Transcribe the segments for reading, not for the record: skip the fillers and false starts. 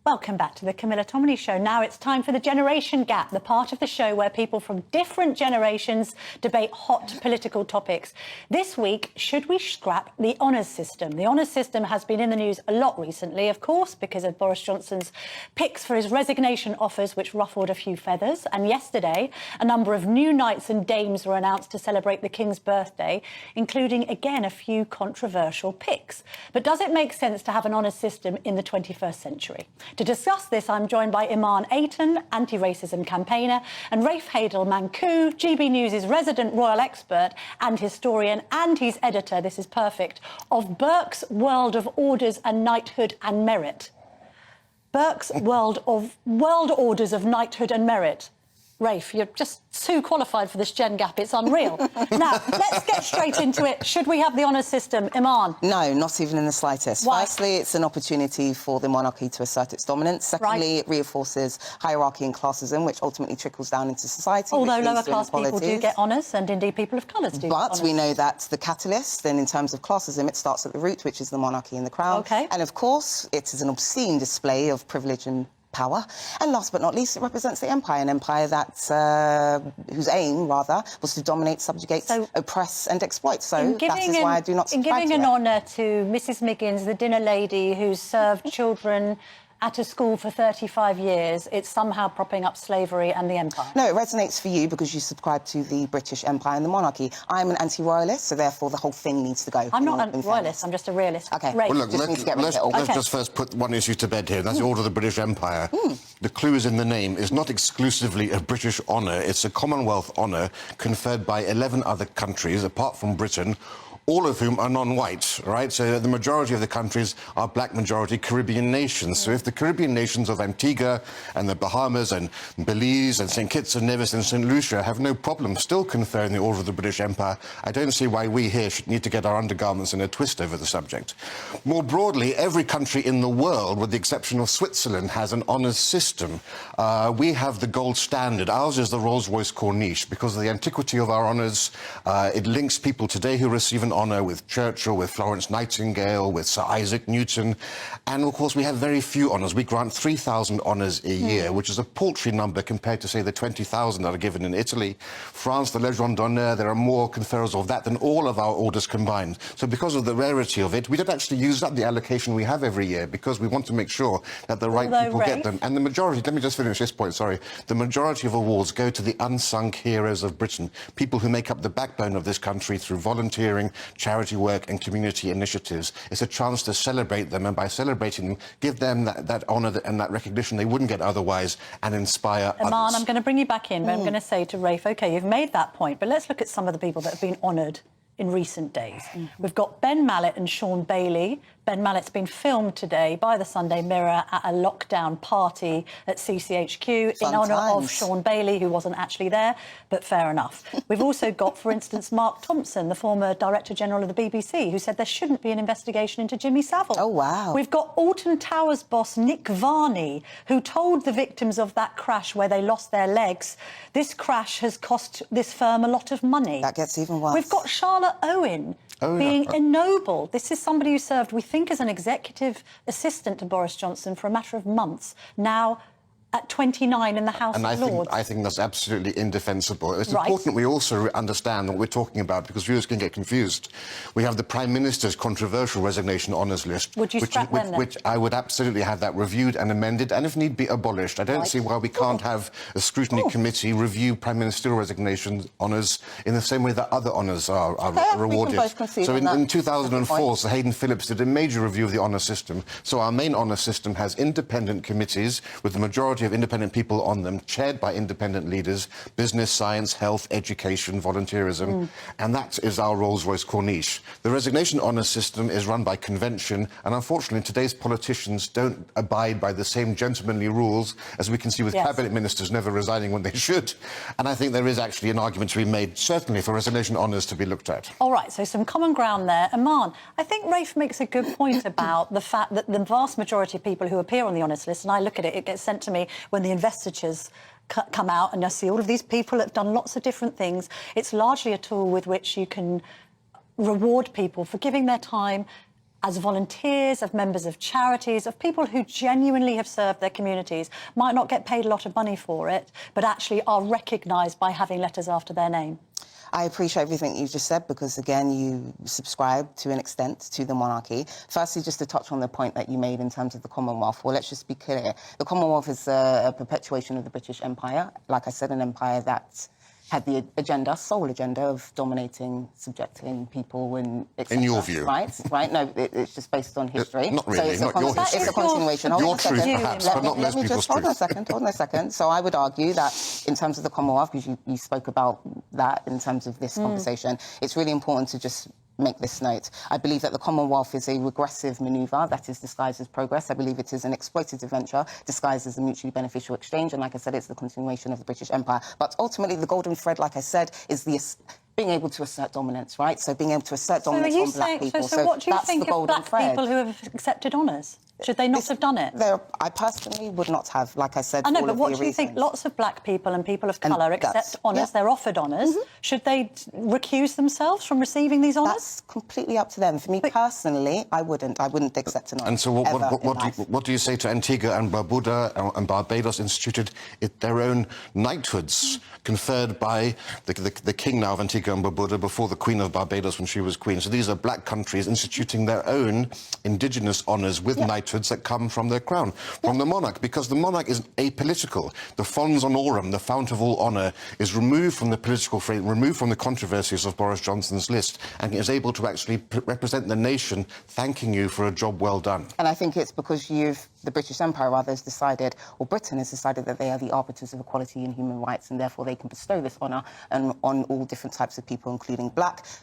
Welcome back to the Camilla Tominey Show. Now it's time for the Generation Gap, the part of the show where people from different generations debate hot political topics. This week, should we scrap the honours system? The honours system has been in the news a lot recently, of course, because of Boris Johnson's picks for his resignation offers, which ruffled a few feathers. And yesterday, a number of new knights and dames were announced to celebrate the King's birthday, including, again, a few controversial picks. But does it make sense to have an honours system in the 21st century? To discuss this, I'm joined by Iman Aiton, anti-racism campaigner, and Rafe Heydel-Mankoo, GB News' resident royal expert and historian, and he's editor, this is perfect, of Burke's World of Orders and Knighthood and Merit. Burke's World Orders of Knighthood and Merit. Rafe, you're just too qualified for this Gen Gap. It's unreal. Now, let's get straight into it. Should we have the honours system? Iman? No, not even in the slightest. Why? Firstly, it's an opportunity for the monarchy to assert its dominance. Secondly, It reinforces hierarchy and classism, which ultimately trickles down into society. Although lower-class people do get honours, and indeed people of colours do. But we know that the catalyst, then in terms of classism, it starts at the root, which is the monarchy and the crown. Okay. And of course, it is an obscene display of privilege and power. And last but not least, it represents the empire, an empire that whose aim, rather, was to dominate, subjugate, oppress and exploit. So that is why I do not subscribe to it. In giving an honour to Mrs Miggins, the dinner lady who's served children at a school for 35 years, it's somehow propping up slavery and the empire. No, it resonates for you because you subscribe to the British Empire and the monarchy. I'm an anti-royalist, so therefore the whole thing needs to go. I'm not a royalist, I'm just a realist. OK, well, look, let's just first put one issue to bed here, and that's the Order of the British Empire. The clue is in the name. It's not exclusively a British honour, it's a Commonwealth honour conferred by 11 other countries, apart from Britain, all of whom are non-white, right? So the majority of the countries are black-majority Caribbean nations. So if the Caribbean nations of Antigua and the Bahamas and Belize and St. Kitts and Nevis and St. Lucia have no problem still conferring the Order of the British Empire, I don't see why we here should need to get our undergarments in a twist over the subject. More broadly, every country in the world, with the exception of Switzerland, has an honours system. We have the gold standard. Ours is the Rolls-Royce Corniche. Because of the antiquity of our honours, it links people today who receive an honour with Churchill, with Florence Nightingale, with Sir Isaac Newton. And, of course, we have very few honours. We grant 3,000 honours a year, which is a paltry number compared to, say, the 20,000 that are given in Italy. France, the Légion d'honneur, there are more conferrals of that than all of our orders combined. So because of the rarity of it, we don't actually use up the allocation we have every year because we want to make sure that the right people get them. And the majority, let me just finish this point, sorry. The majority of awards go to the unsung heroes of Britain, people who make up the backbone of this country through volunteering, charity work and community initiatives. It's a chance to celebrate them, and by celebrating them, give them that honour and that recognition they wouldn't get otherwise, and inspire others. Iman, I'm going to bring you back in, but I'm going to say to Rafe, OK, you've made that point, but let's look at some of the people that have been honoured in recent days. We've got Ben Mallet and Sean Bailey. Ben Mallet's been filmed today by the Sunday Mirror at a lockdown party at CCHQ in honour of Sean Bailey, who wasn't actually there, but fair enough. We've also got, for instance, Mark Thompson, the former Director General of the BBC, who said there shouldn't be an investigation into Jimmy Savile. Oh, wow. We've got Alton Towers boss Nick Varney, who told the victims of that crash where they lost their legs, this crash has cost this firm a lot of money. That gets even worse. We've got Charlotte Owen being ennobled. This is somebody who served, we think, as an executive assistant to Boris Johnson for a matter of months, now at 29 in the House of Lords. I think that's absolutely indefensible. It's important we also understand what we're talking about, because viewers can get confused. We have the Prime Minister's controversial resignation honours list, which I would absolutely have that reviewed and amended, and if need be, abolished. I don't see why we can't have a scrutiny committee review Prime Ministerial resignation honours in the same way that other honours are rewarded. So in 2004, Sir Hayden Phillips did a major review of the honour system. So our main honour system has independent committees with the majority of independent people on them, chaired by independent leaders, business, science, health, education, volunteerism, and that is our Rolls-Royce Corniche. The resignation honours system is run by convention, and unfortunately today's politicians don't abide by the same gentlemanly rules, as we can see with cabinet ministers never resigning when they should. And I think there is actually an argument to be made, certainly for resignation honours to be looked at. All right, so some common ground there. Iman, I think Rafe makes a good point about the fact that the vast majority of people who appear on the honours list, and I look at it, it gets sent to me when the investitures come out, and I see all of these people that have done lots of different things. It's largely a tool with which you can reward people for giving their time as volunteers, of members of charities, of people who genuinely have served their communities, might not get paid a lot of money for it, but actually are recognised by having letters after their name? I appreciate everything you just said because, again, you subscribe to an extent to the monarchy. Firstly, just to touch on the point that you made in terms of the Commonwealth. Well, let's just be clear. The Commonwealth is a perpetuation of the British Empire. Like I said, an empire that had the agenda, sole agenda of dominating, subjecting people and etc. In your view. Right? No, it's just based on history. Not really, so not your history. It's a continuation. Your truth, perhaps, but not most people's truth. Hold on a second. So I would argue that in terms of the Commonwealth, because you spoke about that in terms of this conversation, it's really important to just make this note. I believe that the Commonwealth is a regressive manoeuvre that is disguised as progress. I believe it is an exploitative venture disguised as a mutually beneficial exchange. And like I said, it's the continuation of the British Empire. But ultimately, the golden thread, like I said, is being able to assert dominance, right? So being able to assert dominance on black people. So what do you think of black people who have accepted honours? Should they not have done it? I personally would not have, like I said. I know, but what do you think? Lots of black people and people of colour accept honours. Yeah. They're offered honours. Should they recuse themselves from receiving these honours? That's completely up to them. For me personally, I wouldn't accept an honour. And so what do you say to Antigua and Barbuda and Barbados instituted their own knighthoods conferred by the king now of Antigua and Barbuda before the Queen of Barbados when she was queen? So these are black countries instituting their own indigenous honours with knighthoods that come from their crown, from the monarch, because the monarch is apolitical. The fons honorum, the fount of all honour, is removed from the political frame, removed from the controversies of Boris Johnson's list, and is able to actually represent the nation, thanking you for a job well done. And I think it's because the British Empire, rather, has decided, or Britain has decided, that they are the arbiters of equality and human rights, and therefore they can bestow this honour on all different types of people, including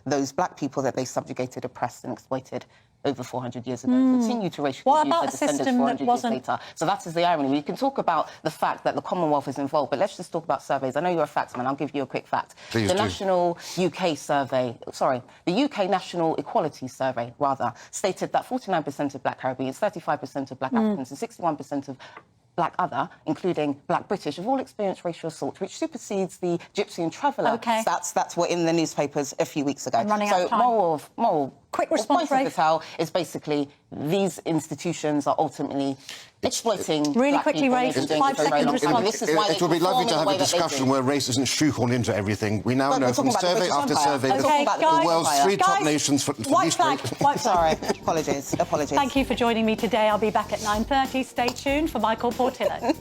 those black people that they subjugated, oppressed and exploited over 400 years ago, continue to racially abuse their descendants 400 years later. So that is the irony. We can talk about the fact that the Commonwealth is involved, but let's just talk about surveys. I know you're a facts man. I'll give you a quick fact. Please the do. National UK Survey, the UK National Equality Survey, rather, stated that 49% of black Caribbeans, 35% of black Africans and 61% of black other, including black British, have all experienced racial assault, which supersedes the Gypsy and Traveller stats that were in the newspapers a few weeks ago. I'm running out of time. Moral quick response, Rafe. The tale is basically these institutions are ultimately exploiting really quickly, Rafe. 5 seconds response. It would be lovely to have a discussion where race isn't shoehorned into everything. We now know from survey after survey that the world's 3 top nations for white flag. Sorry, apologies. Thank you for joining me today. I'll be back at 9:30. Stay tuned for Michael Portillo.